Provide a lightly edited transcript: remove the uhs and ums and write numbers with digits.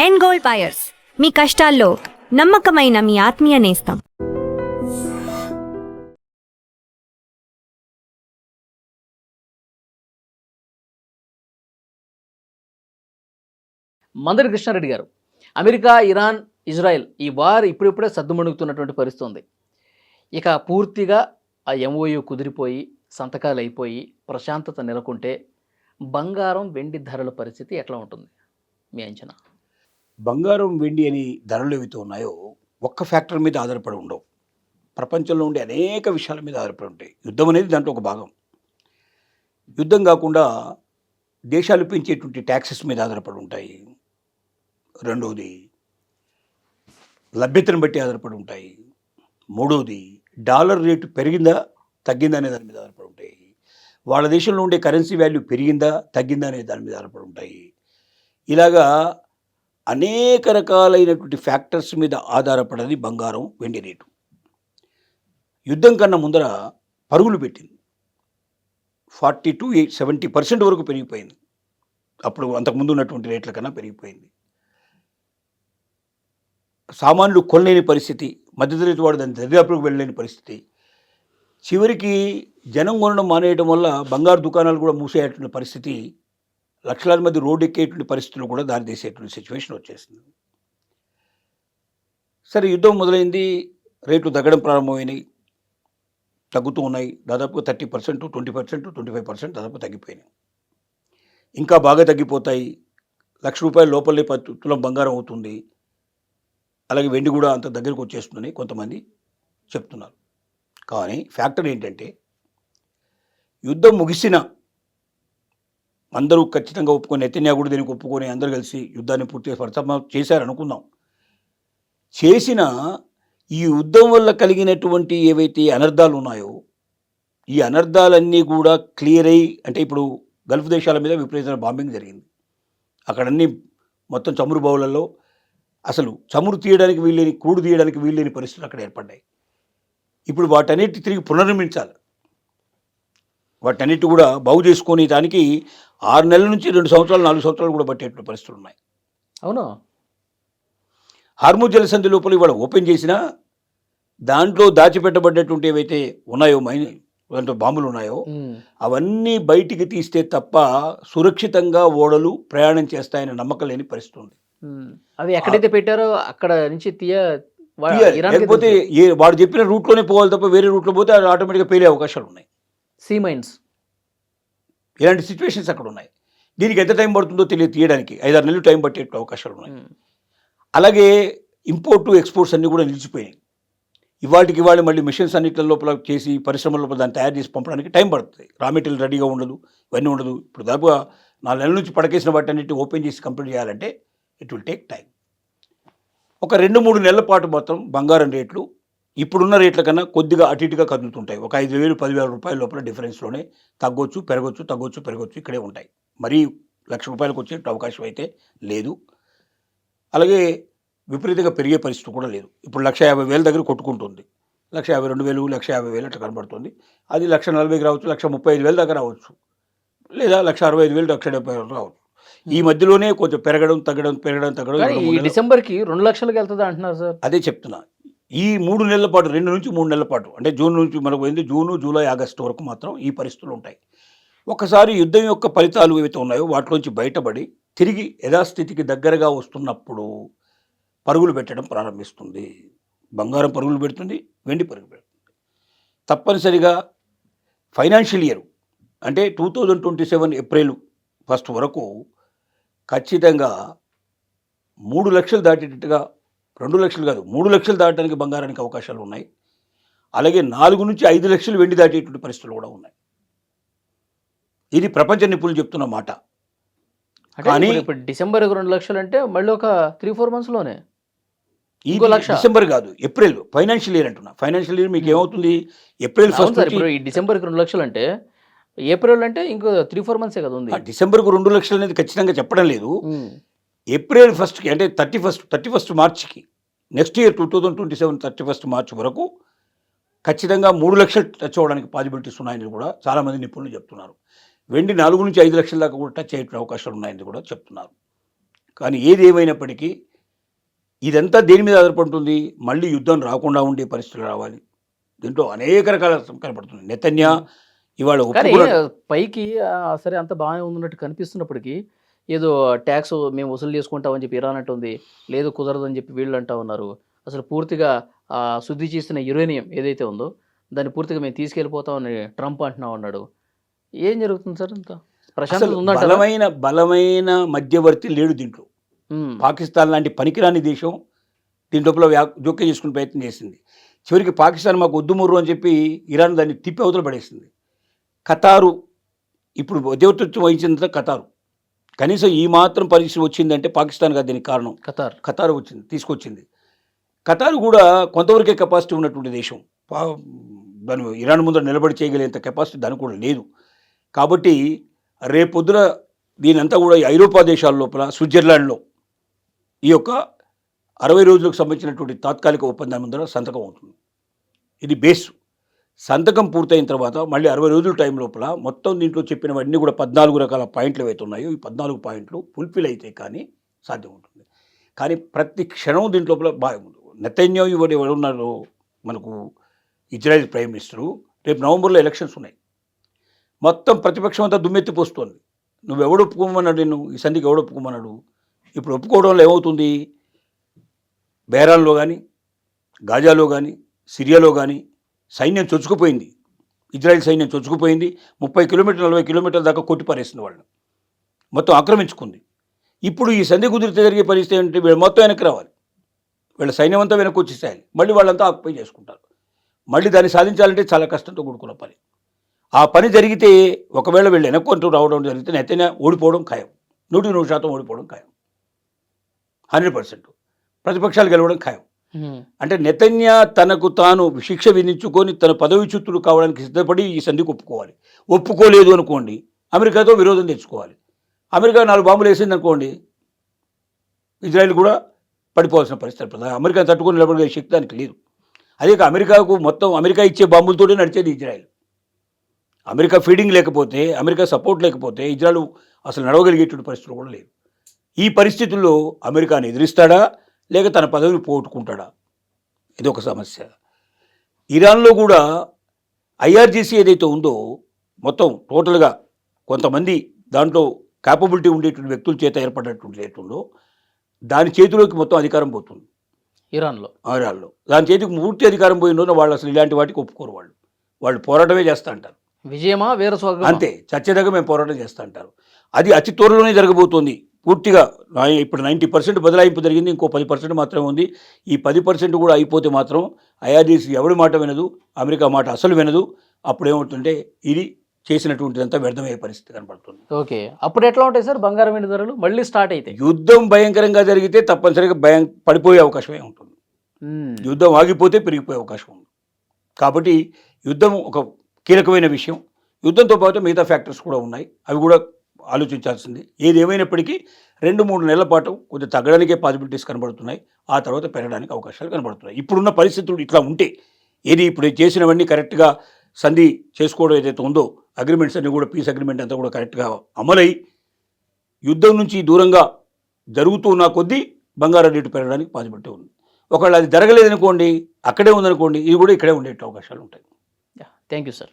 End gold buyers, మీ కష్టాల్లో నమ్మకమైన మీ ఆత్మీయ నేస్తం. మందరి కృష్ణారెడ్డి గారు, అమెరికా, ఇరాన్, ఇజ్రాయెల్ ఈ వార్ ఇప్పుడిప్పుడే సద్దుమణుగుతున్నటువంటి పరిస్థితి ఉంది. ఇక పూర్తిగా ఆ ఎంఓయూ కుదిరిపోయి సంతకాలు అయిపోయి ప్రశాంతత నెలకొంటే బంగారం, వెండి ధరల పరిస్థితి ఎట్లా ఉంటుంది మీ అంచనా? బంగారం, వెండి అని ధరలు ఏవైతే ఉన్నాయో ఒక్క ఫ్యాక్టర్ మీద ఆధారపడి ఉండవు. ప్రపంచంలో ఉండే అనేక విషయాల మీద ఆధారపడి ఉంటాయి. యుద్ధం అనేది దాంట్లో ఒక భాగం. యుద్ధం కాకుండా దేశాలు పెంచేటువంటి ట్యాక్సెస్ మీద ఆధారపడి ఉంటాయి. రెండవది లభ్యతను బట్టి ఆధారపడి ఉంటాయి. మూడవది డాలర్ రేటు పెరిగిందా తగ్గిందా అనే దాని మీద ఆధారపడి ఉంటాయి. వాళ్ళ దేశంలో ఉండే కరెన్సీ వాల్యూ పెరిగిందా తగ్గిందా అనే దాని మీద ఆధారపడి ఉంటాయి. ఇలాగా అనేక రకాలైనటువంటి ఫ్యాక్టర్స్ మీద ఆధారపడది బంగారం, వెండి రేటు. యుద్ధం కన్నా ముందర పరుగులు పెట్టింది. 40 to 70% వరకు పెరిగిపోయింది. అప్పుడు అంతకుముందు ఉన్నటువంటి రేట్ల కన్నా పెరిగిపోయింది. సామాన్లు కొనలేని పరిస్థితి, మధ్యతరగతి వాడు దాని దరిదాపులకు వెళ్ళలేని పరిస్థితి. చివరికి జనం కొనడం మానేయడం వల్ల బంగారు దుకాణాలు కూడా మూసేటువంటి పరిస్థితి, లక్షలాది మంది రోడ్డు ఎక్కేటువంటి పరిస్థితులు కూడా దారితీసేటువంటి సిచ్యువేషన్ వచ్చేసింది. సరే, యుద్ధం మొదలైంది, రేట్లు తగ్గడం ప్రారంభమైనాయి, తగ్గుతూ ఉన్నాయి. దాదాపుగా 30%, 20%, 25% దాదాపు తగ్గిపోయినాయి. ఇంకా బాగా తగ్గిపోతాయి. ₹1,00,000 లోపలే 10 తులం బంగారం అవుతుంది. అలాగే వెండి కూడా అంత దగ్గరకు వచ్చేస్తుందని కొంతమంది చెప్తున్నారు. కానీ ఫ్యాక్టర్ ఏంటంటే, యుద్ధం ముగిసిన అందరూ ఖచ్చితంగా ఒప్పుకొని, నెతన్యాహు కూడా దీనికి ఒప్పుకొని అందరూ కలిసి యుద్ధాన్ని పూర్తిగా చేశారనుకుందాం. చేసిన ఈ యుద్ధం వల్ల కలిగినటువంటి ఏవైతే అనర్థాలు ఉన్నాయో, ఈ అనర్థాలన్నీ కూడా క్లియర్ అయ్యి, అంటే ఇప్పుడు గల్ఫ్ దేశాల మీద విపరీతమైన బాంబింగ్ జరిగింది. అక్కడన్నీ మొత్తం చమురు బావులలో అసలు చమురు తీయడానికి వీల్లేని, క్రూడ్ తీయడానికి వీల్లేని పరిస్థితులు అక్కడ ఏర్పడ్డాయి. ఇప్పుడు వాటన్నిటి తిరిగి పునర్నిర్మించాలి. వాటన్నిటి కూడా బాగు చేసుకొని దానికి 6 నెలల నుంచి 2 సంవత్సరాలు 4 సంవత్సరాలు కూడా పట్టేటువంటి పరిస్థితులు ఉన్నాయి. అవును, హార్ముజ్ జలసంధి లోపల ఇవాళ ఓపెన్ చేసినా దాంట్లో దాచిపెట్టబడ్డటువంటి ఏవైతే ఉన్నాయో, దాంట్లో బాంబులు ఉన్నాయో అవన్నీ బయటికి తీస్తే తప్ప సురక్షితంగా ఓడలు ప్రయాణం చేస్తాయనే నమ్మకం లేని పరిస్థితి ఉంది. అవి ఎక్కడైతే పెట్టారో అక్కడ నుంచి లేకపోతే వాడు చెప్పిన రూట్లోనే పోవాలి తప్ప వేరే రూట్లో పోతే అది ఆటోమేటిక్గా పేలే అవకాశాలు ఉన్నాయి. సీ మైన్స్, ఇలాంటి సిచ్యువేషన్స్ అక్కడ ఉన్నాయి. దీనికి ఎంత టైం పడుతుందో తెలియదు, తీయడానికి 5-6 నెలలు టైం పట్టే అవకాశాలు ఉన్నాయి. అలాగే ఇంపోర్టు ఎక్స్పోర్ట్స్ అన్నీ కూడా నిలిచిపోయాయి. ఇవాటికి మళ్ళీ మిషన్స్ అన్నింటి లోపల చేసి పరిశ్రమల లోపల దాన్ని తయారు చేసి పంపడానికి టైం పడుతుంది. రా మెటీరియల్ రెడీగా ఉండదు, ఇవన్నీ ఉండదు. ఇప్పుడు దాదాపుగా 4 నెలల నుంచి పడకేసిన వాటి అన్నింటి ఓపెన్ చేసి కంప్లీట్ చేయాలంటే ఇట్ విల్ టేక్ టైం. ఒక 2-3 నెలల పాటు మాత్రం బంగారం రేట్లు ఇప్పుడున్న రేట్ల కన్నా కొద్దిగా అటు ఇటుగా కదులుతుంటాయి. ఒక 5,000, 10,000 రూపాయల లోపల డిఫరెన్స్లోనే తగ్గొచ్చు, పెరగొచ్చు, తగ్గొచ్చు, పెరగొచ్చు, ఇక్కడే ఉంటాయి. మరీ ₹1,00,000 వచ్చే అవకాశం అయితే లేదు. అలాగే విపరీతంగా పెరిగే పరిస్థితి కూడా లేదు. ఇప్పుడు 1,50,000 దగ్గర కొట్టుకుంటుంది. 1,52,000, 1,50,000 అట్లా కనబడుతుంది. అది 1,40,000 రావచ్చు, 1,35,000 దాకా రావచ్చు, లేదా 1,65,000, 1,70,000 రావచ్చు. ఈ మధ్యలోనే కొంచెం పెరగడం తగ్గడం, పెరగడం తగ్గడం. ఈ డిసెంబర్కి 2,00,000కి వెళ్తుంది అంటున్నారు సార్. అదే చెప్తున్నా. ఈ 3 నెలల పాటు, 2 నుంచి 3 నెలల పాటు, అంటే జూన్ నుంచి మనకు పోయింది, జూను, జూలై, ఆగస్టు వరకు మాత్రం ఈ పరిస్థితులు ఉంటాయి. ఒకసారి యుద్ధం యొక్క ఫలితాలు ఏవైతే ఉన్నాయో వాటిలోంచి బయటపడి తిరిగి యథాస్థితికి దగ్గరగా వస్తున్నప్పుడు పరుగులు పెట్టడం ప్రారంభిస్తుంది. బంగారం పరుగులు పెడుతుంది, వెండి పరుగులు పెడుతుంది. తప్పనిసరిగా ఫైనాన్షియల్ ఇయర్ అంటే 2027 ఏప్రిల్ 1 వరకు ఖచ్చితంగా 3 లక్షలు దాటేటట్టుగా, 2 లక్షలు కాదు 3 లక్షలు దాటడానికి బంగారానికి అవకాశాలు ఉన్నాయి. అలాగే 4 నుంచి 5 లక్షలు వెండి దాటేటువంటి పరిస్థితులు కూడా ఉన్నాయి. ఇది ప్రపంచ నిపుణులు చెప్తున్న మాట. కానీ ఇప్పుడు డిసెంబర్ 2,00,000 అంటే మళ్ళీ ఒక 3-4 మంత్స్లోనే ఈ డిసెంబర్ కాదు, ఏప్రిల్ ఫైనాన్షియల్ ఇయర్ అంటున్నా. ఫైనాన్షియల్ ఇయర్ మీకు ఏమవుతుంది? ఏప్రిల్ 1 ఇప్పుడు ఈ డిసెంబర్కి 2,00,000 అంటే ఏప్రిల్ అంటే ఇంకో 3-4 మంత్సే కదా ఉంది. డిసెంబర్కు 2 లక్షలు అనేది ఖచ్చితంగా చెప్పడం లేదు. ఏప్రిల్ 1కి అంటే 31 మార్చికి నెక్స్ట్ ఇయర్ 2027 31 మార్చి వరకు ఖచ్చితంగా 3 లక్షలు టచ్ అవ్వడానికి పాసిబిలిటీస్ ఉన్నాయని కూడా చాలామంది నిపుణులు చెప్తున్నారు. వెండి 4 నుంచి 5 లక్షల దాకా కూడా టచ్ అయ్యే అవకాశాలు ఉన్నాయని కూడా చెప్తున్నారు. కానీ ఏది ఏమైనప్పటికీ ఇదంతా దేని మీద ఆధారపడుతుంది, మళ్ళీ యుద్ధం రాకుండా ఉండే పరిస్థితులు రావాలి. దీంట్లో అనేక రకాల కనపడుతుంది. నెతన్యా ఇవాళ కానీ ఒప్పుకున్నాడు. పైకి సరే అంత బాగానే ఉన్నట్టు కనిపిస్తున్నప్పటికీ ఏదో ట్యాక్స్ మేము వసూలు చేసుకుంటామని చెప్పి ఇరాన్ అంటుంది, లేదు కుదరదని చెప్పి వీళ్ళు అంటా ఉన్నారు. అసలు పూర్తిగా శుద్ధి చేసిన యురేనియం ఏదైతే ఉందో దాన్ని పూర్తిగా మేము తీసుకెళ్ళిపోతామని ట్రంప్ అంటున్నా ఉన్నాడు. ఏం జరుగుతుంది సార్? ఇంత ప్రశాంతత అసలు ఉందంటారా? బలమైన మధ్యవర్తి లేడు దీంట్లో. పాకిస్తాన్ లాంటి పనికిరాని దేశం దీంట్లో జోక్యం చేసుకునే ప్రయత్నం చేసింది. చివరికి పాకిస్తాన్ మాకు వద్దు ముర్రు అని చెప్పి ఇరాన్ దాన్ని తిప్పి అవతల పడేసింది. ఖతారు ఇప్పుడు మధ్యవర్తిత్వం వహించినంత ఖతారు. కనీసం ఈ మాత్రం పరిస్థితి వచ్చిందంటే పాకిస్తాన్ కాదు దీనికి కారణం, ఖతారు తీసుకొచ్చింది. ఖతారు కూడా కొంతవరకే కెపాసిటీ ఉన్నటువంటి దేశం. దాని ఇరాన్ ముందర నిలబడి చేయగలిగేంత కెపాసిటీ దానికి కూడా లేదు. కాబట్టి రేపొద్దున దీనంతా కూడా ఐరోపా దేశాల లోపల స్విట్జర్లాండ్లో ఈ యొక్క 60 రోజులకు సంబంధించినటువంటి తాత్కాలిక ఒప్పందం ముందర సంతకం అవుతుంది. ఇది బేస్. సంతకం పూర్తయిన తర్వాత మళ్ళీ 60 రోజుల టైం లోపల మొత్తం దీంట్లో చెప్పినవన్నీ కూడా 14 రకాల పాయింట్లు ఏవైతే ఉన్నాయో ఈ 14 పాయింట్లు ఫుల్ఫిల్ అయితే కానీ సాధ్యం ఉంటుంది. కానీ ప్రతి క్షణం దీంట్లో నెతన్యాహు ఎవరున్నారో మనకు ఇజ్రాయెల్ ప్రైమ్ మినిస్టరు, రేపు నవంబర్లో ఎలక్షన్స్ ఉన్నాయి. మొత్తం ప్రతిపక్షం అంతా దుమ్మెత్తిపోస్తోంది. నువ్వెవడు ఒప్పుకోమన్నాడు, నిన్ను ఈ సంధికి ఎవడు ఒప్పుకోమన్నాడు? ఇప్పుడు ఒప్పుకోవడం వల్ల ఏమవుతుంది, బెహ్రాన్లో కానీ గాజాలో కానీ సిరియాలో కానీ సైన్యం చొచ్చుకుపోయింది. ఇజ్రాయెల్ సైన్యం చొచ్చుకుపోయింది. 30 కిలోమీటర్లు 40 కిలోమీటర్ల దాకా కొట్టిపారేసింది వాళ్ళని, మొత్తం ఆక్రమించుకుంది. ఇప్పుడు ఈ సంధి కుదిరితే జరిగే పరిస్థితి ఏంటంటే వీళ్ళు మొత్తం వెనక్కి రావాలి, వీళ్ళ సైన్యం అంతా వెనక్కి వచ్చేసేయాలి, మళ్ళీ వాళ్ళంతా ఆక్యుపై చేసుకుంటారు. మళ్ళీ దాన్ని సాధించాలంటే చాలా కష్టంతో కూడుకున్న పని. ఆ పని జరిగితే ఒకవేళ వీళ్ళు వెనక్కి రావడం జరిగితే నెతన్యాహు ఓడిపోవడం ఖాయం, 100% ఓడిపోవడం ఖాయం, 100%. ప్రతిపక్షాలు గెలవడం ఖాయం. అంటే నెతన్యాహు తనకు తాను శిక్ష విధించుకొని తన పదవిచ్యుతుడు కావడానికి సిద్ధపడి ఈ సంధికి ఒప్పుకోవాలి. ఒప్పుకోలేదు అనుకోండి అమెరికాతో విరోధం తెచ్చుకోవాలి. అమెరికా 4 బాంబులు వేసింది అనుకోండి, ఇజ్రాయెల్ కూడా పడిపోవాల్సిన పరిస్థితి. అమెరికా తట్టుకొని నిలబడే శక్తి దానికి లేదు. అదే అమెరికాకు మొత్తం అమెరికా ఇచ్చే బాంబులతోనే నడిచేది ఇజ్రాయెల్. అమెరికా ఫీడింగ్ లేకపోతే, అమెరికా సపోర్ట్ లేకపోతే ఇజ్రాయెల్ అసలు నడవగలిగేటువంటి పరిస్థితులు కూడా లేదు. ఈ పరిస్థితుల్లో అమెరికాని ఎదిరిస్తాడా లేక తన పదవిని పోగొట్టుకుంటాడా, ఇది ఒక సమస్య. ఇరాన్లో కూడా ఐఆర్జీసీ ఏదైతే ఉందో మొత్తం టోటల్గా కొంతమంది దాంట్లో క్యాపబిలిటీ ఉండేటువంటి వ్యక్తుల చేత ఏర్పడేటువంటి ఏటుందో దాని చేతిలోకి మొత్తం అధికారం పోతుంది. ఇరాన్లో దాని చేతికి పూర్తి అధికారం పోయిన రోజున వాళ్ళు అసలు ఇలాంటి వాటికి ఒప్పుకోరు. వాళ్ళు పోరాటమే చేస్తూ అంటారు. విజయమా వేరే అంతే, చచ్చేదాకా మేము పోరాటం చేస్తూ అంటారు. అది అతి త్వరలోనే జరగబోతోంది. పూర్తిగా ఇప్పుడు 90% బదలాయింపు జరిగింది, ఇంకో 10% మాత్రమే ఉంది. ఈ 10% కూడా అయిపోతే మాత్రం ఐఆర్జీసీ ఎవడి మాట వినదు, అమెరికా మాట అసలు వినదు. అప్పుడు ఏమవుతుంటే ఇది చేసినటువంటిదంతా వ్యర్థమయ్యే పరిస్థితి కనపడుతుంది. ఓకే, అప్పుడు ఎట్లా ఉంటాయి సార్ బంగారం వెండి ధరలు? మళ్ళీ స్టార్ట్ అయితే యుద్ధం భయంకరంగా జరిగితే తప్పనిసరిగా పడిపోయే అవకాశమే ఉంటుంది. యుద్ధం ఆగిపోతే పెరిగిపోయే అవకాశం ఉంది. కాబట్టి యుద్ధం ఒక కీలకమైన విషయం. యుద్ధంతో పాటు మిగతా ఫ్యాక్టర్స్ కూడా ఉన్నాయి, అవి కూడా ఆలోచించాల్సింది. ఏది ఏమైనప్పటికీ 2-3 నెలల పాటు కొంచెం తగ్గడానికే పాసిబిలిటీస్ కనబడుతున్నాయి, ఆ తర్వాత పెరగడానికి అవకాశాలు కనబడుతున్నాయి. ఇప్పుడున్న పరిస్థితులు ఇట్లా ఉంటే ఏది ఇప్పుడు చేసినవన్నీ కరెక్ట్గా సంధి చేసుకోవడం ఏదైతే ఉందో అగ్రిమెంట్స్ అన్నీ కూడా పీస్ అగ్రిమెంట్ అంతా కూడా కరెక్ట్గా అమలై యుద్ధం నుంచి దూరంగా జరుగుతూ ఉన్న కొద్దీ బంగారం రేటు పెరగడానికి పాసిబిలిటీ ఉంది. ఒకవేళ అది జరగలేదనుకోండి, అక్కడే ఉందనుకోండి, ఇది కూడా ఇక్కడే ఉండే అవకాశాలు ఉంటాయి. Thank you sir.